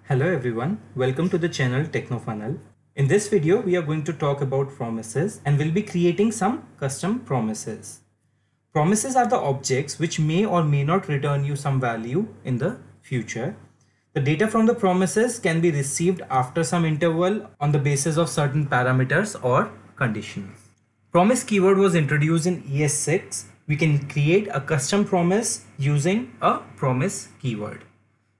Hello everyone, welcome to the channel TechnoFunnel. In this video, we are going to talk about promises and we'll be creating some custom promises. Promises are the objects which may or may not return you some value in the future. The data from the promises can be received after some interval on the basis of certain parameters or conditions. Promise keyword was introduced in ES6. We can create a custom promise using a promise keyword.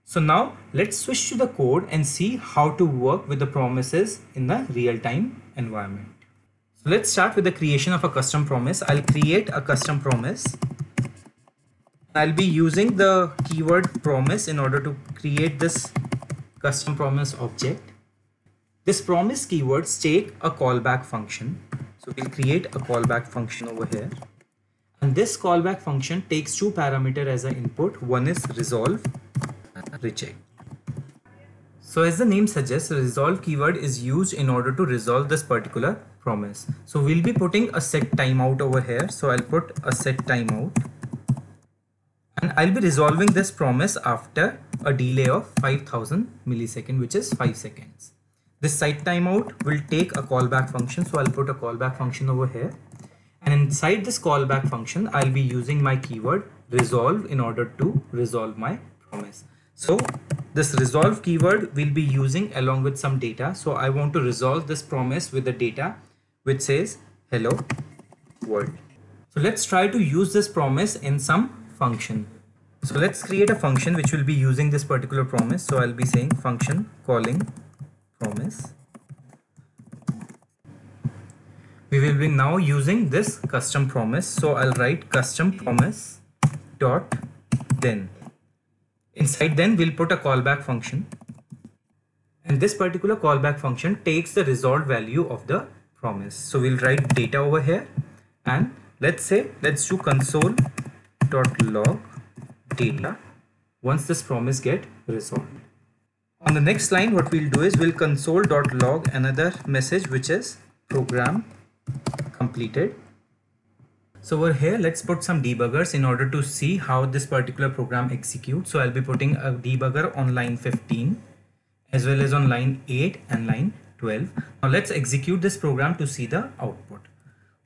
So now let's switch to the code and see how to work with the promises in the real-time environment. So let's start with the creation of a custom promise. I'll create a custom promise. I'll be using the keyword promise in order to create this custom promise object. This promise keywords take a callback function. So we'll create a callback function over here. And this callback function takes two parameters as an input. One is resolve, reject. So as the name suggests, resolve keyword is used in order to resolve this particular promise. So we'll be putting a set timeout over here. So I'll put a set timeout and I'll be resolving this promise after a delay of 5000 milliseconds, which is 5 seconds. This set timeout will take a callback function. So I'll put a callback function over here. And inside this callback function, I'll be using my keyword resolve in order to resolve my promise. So this resolve keyword we'll be using along with some data. So I want to resolve this promise with the data which says hello world. So let's try to use this promise in some function. So let's create a function which will be using this particular promise. So I'll be saying function calling promise. We will be now using this custom promise. So I'll write custom promise dot then. Inside then we'll put a callback function, and this particular callback function takes the resolved value of the promise. So we'll write data over here, and let's do console.log data once this promise get resolved. On the next line, what we'll do is we'll console.log another message which is program completed. So over here, let's put some debuggers in order to see how this particular program executes. So I'll be putting a debugger on line 15 as well as on line 8 and line 12. Now let's execute this program to see the output.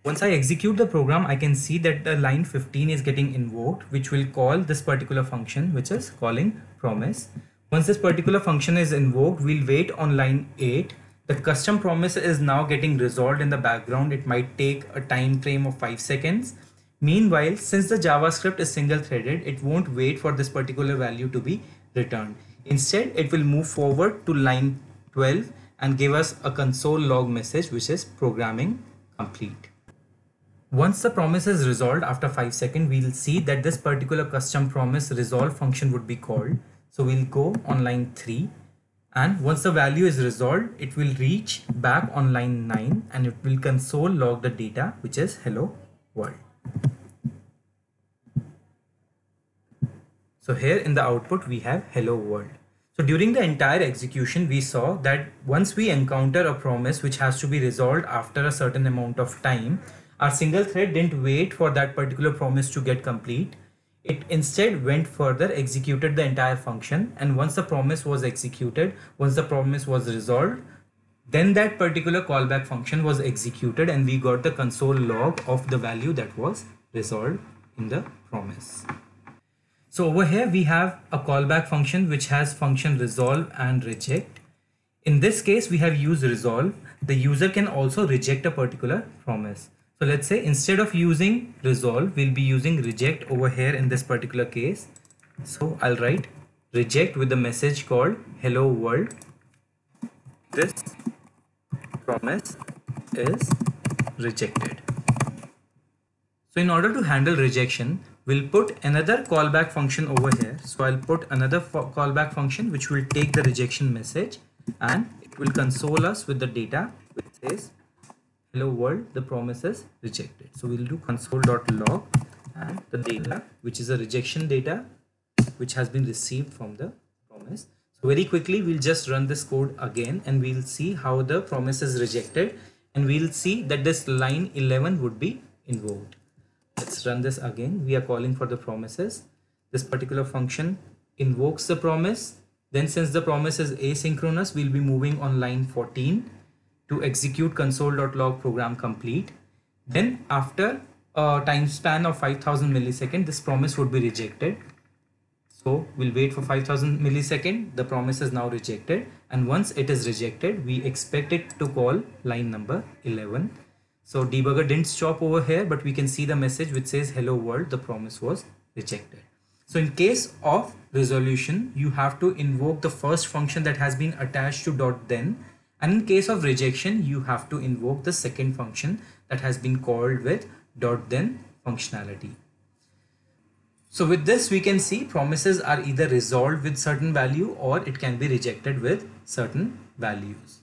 Once I execute the program, I can see that the line 15 is getting invoked, which will call this particular function, which is calling promise. Once this particular function is invoked, we'll wait on line 8. The custom promise is now getting resolved in the background. It might take a time frame of 5 seconds. Meanwhile, since the JavaScript is single threaded, it won't wait for this particular value to be returned. Instead, it will move forward to line 12 and give us a console log message which is programming complete. Once the promise is resolved after 5 seconds, we'll see that this particular custom promise resolve function would be called. So we'll go on line 3. And once the value is resolved, it will reach back on line 9 and it will console log the data which is hello world. So here in the output we have hello world. So during the entire execution, we saw that once we encounter a promise which has to be resolved after a certain amount of time, our single thread didn't wait for that particular promise to get complete. It instead went further, executed the entire function, and once the promise was executed, once the promise was resolved, then that particular callback function was executed and we got the console log of the value that was resolved in the promise. So over here we have a callback function which has function resolve and reject. In this case, we have used resolve. The user can also reject a particular promise. So let's say instead of using resolve, we'll be using reject over here in this particular case. So I'll write reject with the message called hello world. This promise is rejected. So in order to handle rejection, we'll put another callback function over here. So I'll put another callback function which will take the rejection message and it will console us with the data which says hello world, the promise is rejected. So we'll do console.log and the data which is a rejection data which has been received from the promise. So very quickly we'll just run this code again and we'll see how the promise is rejected, and we'll see that this line 11 would be invoked. Let's run this again. We are calling for the promises. This particular function invokes the promise. Then since the promise is asynchronous, we'll be moving on line 14 to execute console.log program complete. Then after a time span of 5000 milliseconds, this promise would be rejected. So we'll wait for 5000 milliseconds. The promise is now rejected. And once it is rejected, we expect it to call line number 11. So debugger didn't stop over here, but we can see the message which says hello world, the promise was rejected. So in case of resolution, you have to invoke the first function that has been attached to .then, and in case of rejection, you have to invoke the second function that has been called with .then functionality. So with this, we can see promises are either resolved with certain value or it can be rejected with certain values.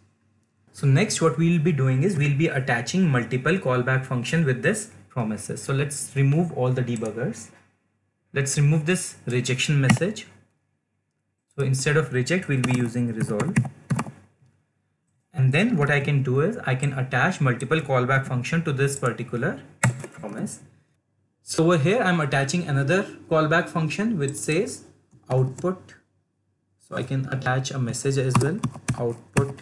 So next what we'll be doing is we'll be attaching multiple callback function with this promises. So let's remove all the debuggers. Let's remove this rejection message. So instead of reject, we'll be using resolve. And then what I can do is I can attach multiple callback function to this particular promise. So over here, I'm attaching another callback function which says output. So I can attach a message as well. Output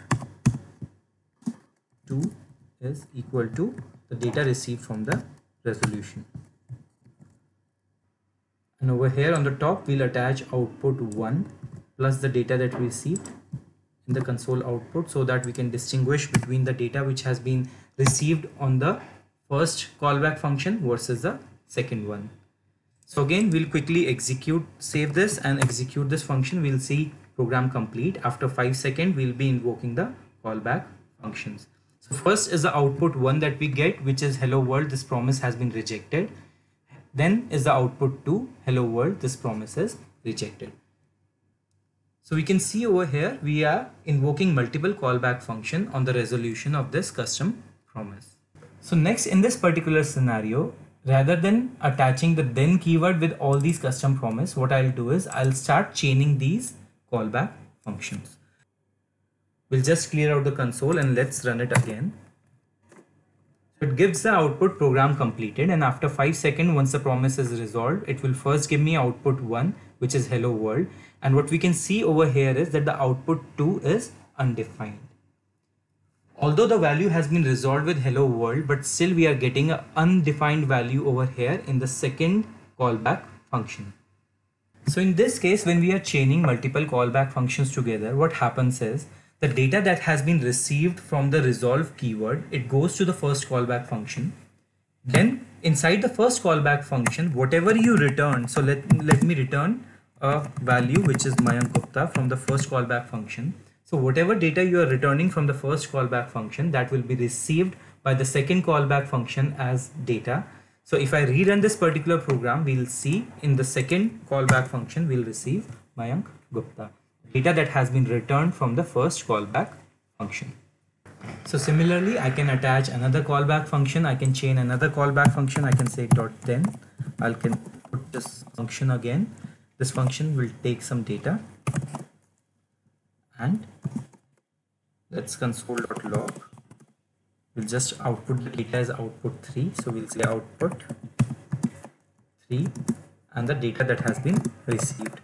2 is equal to the data received from the resolution. And over here on the top, we'll attach output 1 plus the data that we received in the console output, so that we can distinguish between the data which has been received on the first callback function versus the second one. So again, we'll quickly save this and execute this function. We'll see program complete. After 5 seconds, we'll be invoking the callback functions. So first is the output 1 that we get, which is hello world, this promise has been rejected. Then is the output 2, hello world, this promise is rejected. So we can see over here, we are invoking multiple callback function on the resolution of this custom promise. So next, in this particular scenario, rather than attaching the then keyword with all these custom promise, what I'll do is I'll start chaining these callback functions. We'll just clear out the console and let's run it again. So it gives the output program completed, and after 5 seconds, once the promise is resolved, it will first give me output 1, which is hello world. And what we can see over here is that the output 2 is undefined. Although the value has been resolved with hello world, but still we are getting an undefined value over here in the second callback function. So in this case, when we are chaining multiple callback functions together, what happens is the data that has been received from the resolve keyword, it goes to the first callback function. Then inside the first callback function, whatever you return, so let me return a value which is Mayank Gupta from the first callback function. So whatever data you are returning from the first callback function, that will be received by the second callback function as data. So if I rerun this particular program, we'll see in the second callback function, we'll receive Mayank Gupta, data that has been returned from the first callback function. So similarly, I can attach another callback function. I can chain another callback function. I can say .then. I can put this function again. This function will take some data and let's console.log. We'll just output the data as output 3. So we'll say output 3 and the data that has been received.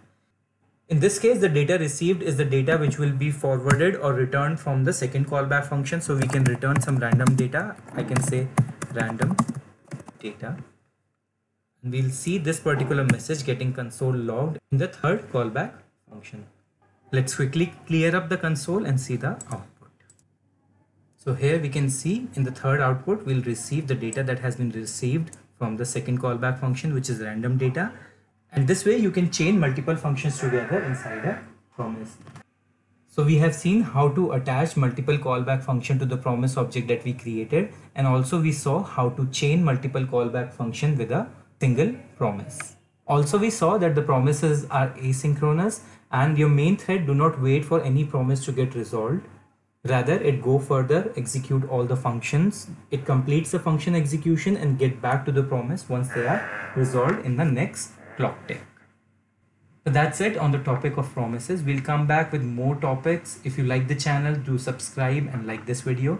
In this case, the data received is the data which will be forwarded or returned from the second callback function. So we can return some random data. I can say random data. And we'll see this particular message getting console logged in the third callback function. Let's quickly clear up the console and see the output. So here we can see in the third output, we'll receive the data that has been received from the second callback function, which is random data. And this way you can chain multiple functions together inside a promise. So we have seen how to attach multiple callback function to the promise object that we created. And also we saw how to chain multiple callback function with a single promise. Also we saw that the promises are asynchronous and your main thread do not wait for any promise to get resolved. Rather, it go further, execute all the functions. It completes the function execution and get back to the promise once they are resolved in the next clock tick. So that's it on the topic of promises. We'll come back with more topics. If you like the channel, do subscribe and like this video.